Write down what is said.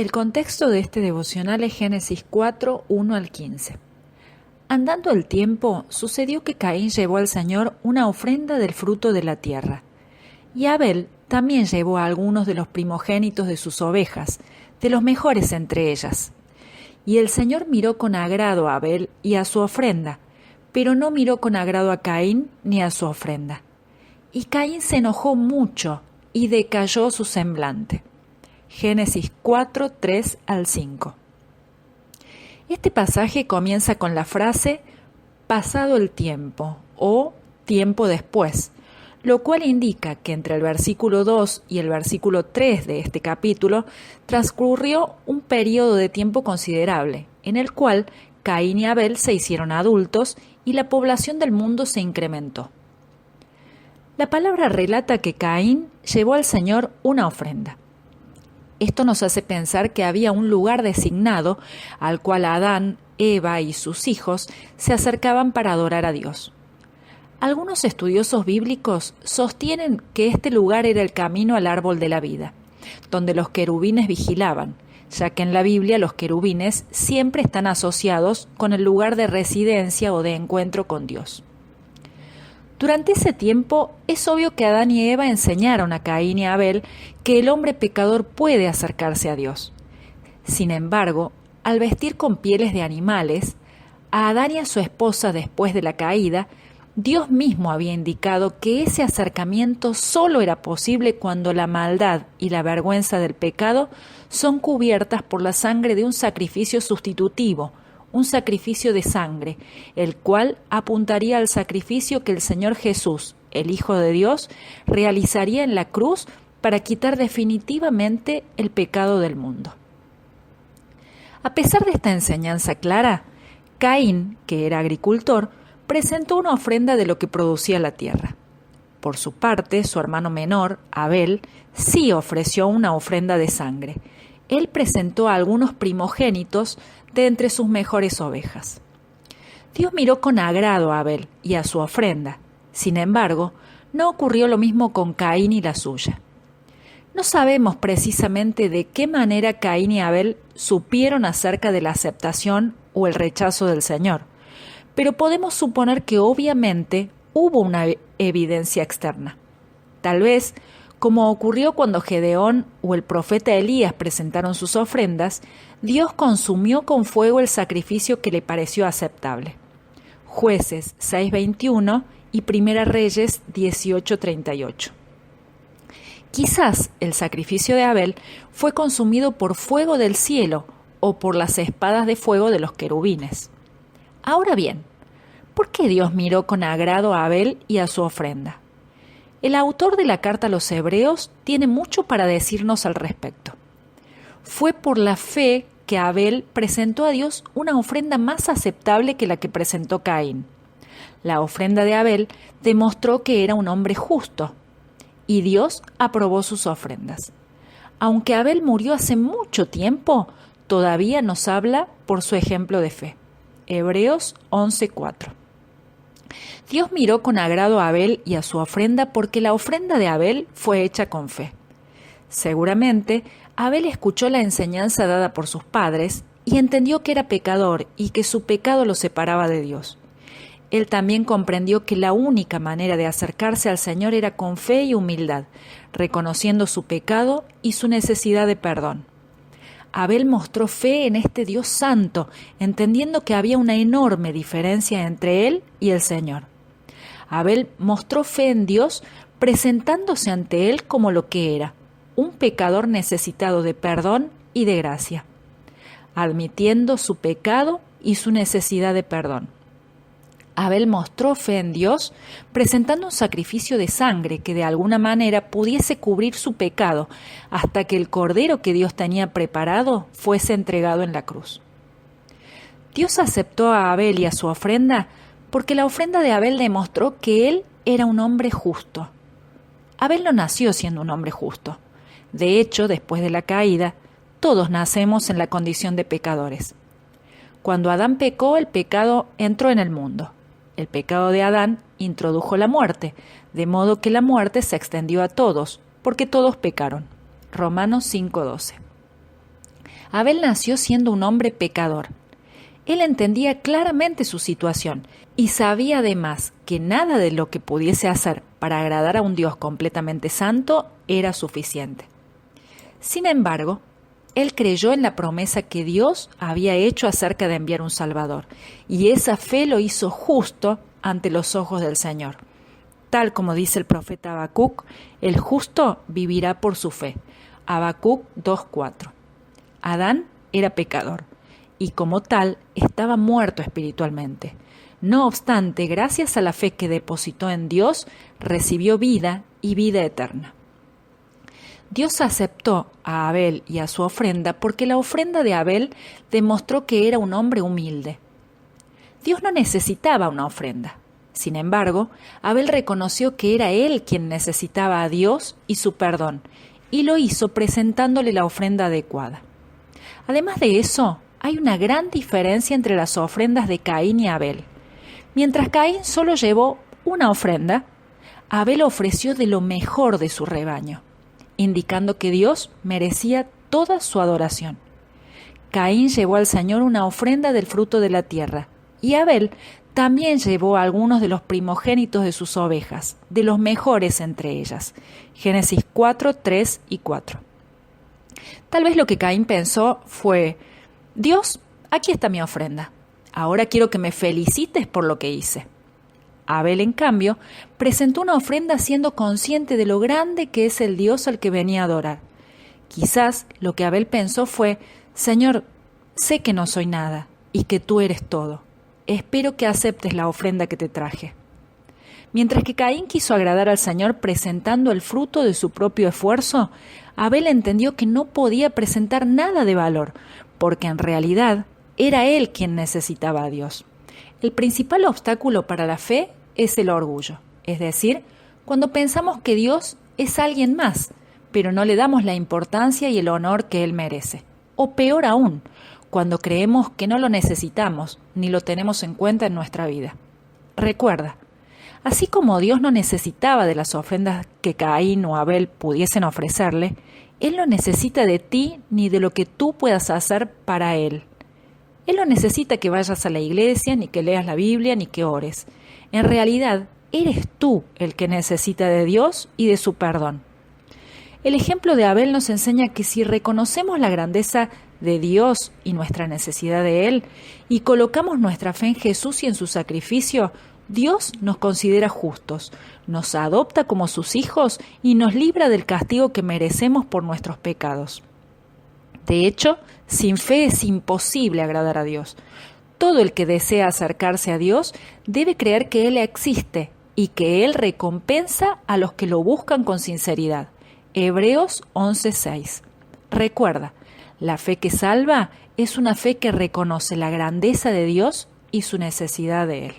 El contexto de este devocional es Génesis 4, 1 al 15. Andando el tiempo, sucedió que Caín llevó al Señor una ofrenda del fruto de la tierra, y Abel también llevó a algunos de los primogénitos de sus ovejas, de los mejores entre ellas. Y el Señor miró con agrado a Abel y a su ofrenda, pero no miró con agrado a Caín ni a su ofrenda. Y Caín se enojó mucho y decayó su semblante. Génesis 4, 3 al 5. Este pasaje comienza con la frase pasado el tiempo o tiempo después, lo cual indica que entre el versículo 2 y el versículo 3 de este capítulo transcurrió un periodo de tiempo considerable, en el cual Caín y Abel se hicieron adultos y la población del mundo se incrementó. La palabra relata que Caín llevó al Señor una ofrenda. Esto nos hace pensar que había un lugar designado al cual Adán, Eva y sus hijos se acercaban para adorar a Dios. Algunos estudiosos bíblicos sostienen que este lugar era el camino al árbol de la vida, donde los querubines vigilaban, ya que en la Biblia los querubines siempre están asociados con el lugar de residencia o de encuentro con Dios. Durante ese tiempo es obvio que Adán y Eva enseñaron a Caín y a Abel que el hombre pecador puede acercarse a Dios. Sin embargo, al vestir con pieles de animales, a Adán y a su esposa después de la caída, Dios mismo había indicado que ese acercamiento solo era posible cuando la maldad y la vergüenza del pecado son cubiertas por la sangre de un sacrificio sustitutivo, un sacrificio de sangre, el cual apuntaría al sacrificio que el Señor Jesús, el Hijo de Dios, realizaría en la cruz para quitar definitivamente el pecado del mundo. A pesar de esta enseñanza clara, Caín, que era agricultor, presentó una ofrenda de lo que producía la tierra. Por su parte, su hermano menor, Abel, sí ofreció una ofrenda de sangre. Él presentó a algunos primogénitos de entre sus mejores ovejas. Dios miró con agrado a Abel y a su ofrenda. Sin embargo, no ocurrió lo mismo con Caín y la suya. No sabemos precisamente de qué manera Caín y Abel supieron acerca de la aceptación o el rechazo del Señor, pero podemos suponer que obviamente hubo una evidencia externa. Tal vez, como ocurrió cuando Gedeón o el profeta Elías presentaron sus ofrendas, Dios consumió con fuego el sacrificio que le pareció aceptable. Jueces 6:21 y Primera Reyes 18:38. Quizás el sacrificio de Abel fue consumido por fuego del cielo o por las espadas de fuego de los querubines. Ahora bien, ¿por qué Dios miró con agrado a Abel y a su ofrenda? El autor de la carta a los Hebreos tiene mucho para decirnos al respecto. Fue por la fe que Abel presentó a Dios una ofrenda más aceptable que la que presentó Caín. La ofrenda de Abel demostró que era un hombre justo, y Dios aprobó sus ofrendas. Aunque Abel murió hace mucho tiempo, todavía nos habla por su ejemplo de fe. Hebreos 11:4. Dios miró con agrado a Abel y a su ofrenda porque la ofrenda de Abel fue hecha con fe. Seguramente, Abel escuchó la enseñanza dada por sus padres y entendió que era pecador y que su pecado lo separaba de Dios. Él también comprendió que la única manera de acercarse al Señor era con fe y humildad, reconociendo su pecado y su necesidad de perdón. Abel mostró fe en este Dios santo, entendiendo que había una enorme diferencia entre él y el Señor. Abel mostró fe en Dios presentándose ante él como lo que era, un pecador necesitado de perdón y de gracia, admitiendo su pecado y su necesidad de perdón. Abel mostró fe en Dios presentando un sacrificio de sangre que de alguna manera pudiese cubrir su pecado hasta que el cordero que Dios tenía preparado fuese entregado en la cruz. Dios aceptó a Abel y a su ofrenda porque la ofrenda de Abel demostró que él era un hombre justo. Abel no nació siendo un hombre justo. De hecho, después de la caída, todos nacemos en la condición de pecadores. Cuando Adán pecó, el pecado entró en el mundo. El pecado de Adán introdujo la muerte, de modo que la muerte se extendió a todos, porque todos pecaron. Romanos 5:12. Abel nació siendo un hombre pecador. Él entendía claramente su situación y sabía además que nada de lo que pudiese hacer para agradar a un Dios completamente santo era suficiente. Sin embargo, él creyó en la promesa que Dios había hecho acerca de enviar un Salvador, y esa fe lo hizo justo ante los ojos del Señor. Tal como dice el profeta Habacuc, el justo vivirá por su fe. Habacuc 2:4. Adán era pecador, y como tal estaba muerto espiritualmente. No obstante, gracias a la fe que depositó en Dios, recibió vida y vida eterna. Dios aceptó a Abel y a su ofrenda porque la ofrenda de Abel demostró que era un hombre humilde. Dios no necesitaba una ofrenda. Sin embargo, Abel reconoció que era él quien necesitaba a Dios y su perdón, y lo hizo presentándole la ofrenda adecuada. Además de eso, hay una gran diferencia entre las ofrendas de Caín y Abel. Mientras Caín solo llevó una ofrenda, Abel ofreció de lo mejor de su rebaño, indicando que Dios merecía toda su adoración. Caín llevó al Señor una ofrenda del fruto de la tierra, y Abel también llevó algunos de los primogénitos de sus ovejas, de los mejores entre ellas. Génesis 4, 3 y 4. Tal vez lo que Caín pensó fue: Dios, aquí está mi ofrenda. Ahora quiero que me felicites por lo que hice. Abel, en cambio, presentó una ofrenda siendo consciente de lo grande que es el Dios al que venía a adorar. Quizás lo que Abel pensó fue: Señor, sé que no soy nada y que tú eres todo. Espero que aceptes la ofrenda que te traje. Mientras que Caín quiso agradar al Señor presentando el fruto de su propio esfuerzo, Abel entendió que no podía presentar nada de valor, porque en realidad era él quien necesitaba a Dios. El principal obstáculo para la fe es el orgullo, es decir, cuando pensamos que Dios es alguien más, pero no le damos la importancia y el honor que Él merece. O peor aún, cuando creemos que no lo necesitamos ni lo tenemos en cuenta en nuestra vida. Recuerda, así como Dios no necesitaba de las ofrendas que Caín o Abel pudiesen ofrecerle, Él no necesita de ti ni de lo que tú puedas hacer para Él. Él no necesita que vayas a la iglesia, ni que leas la Biblia, ni que ores. En realidad, eres tú el que necesita de Dios y de su perdón. El ejemplo de Abel nos enseña que si reconocemos la grandeza de Dios y nuestra necesidad de Él, y colocamos nuestra fe en Jesús y en su sacrificio, Dios nos considera justos, nos adopta como sus hijos y nos libra del castigo que merecemos por nuestros pecados. De hecho, sin fe es imposible agradar a Dios. Todo el que desea acercarse a Dios debe creer que Él existe y que Él recompensa a los que lo buscan con sinceridad. Hebreos 11:6. Recuerda, la fe que salva es una fe que reconoce la grandeza de Dios y su necesidad de Él.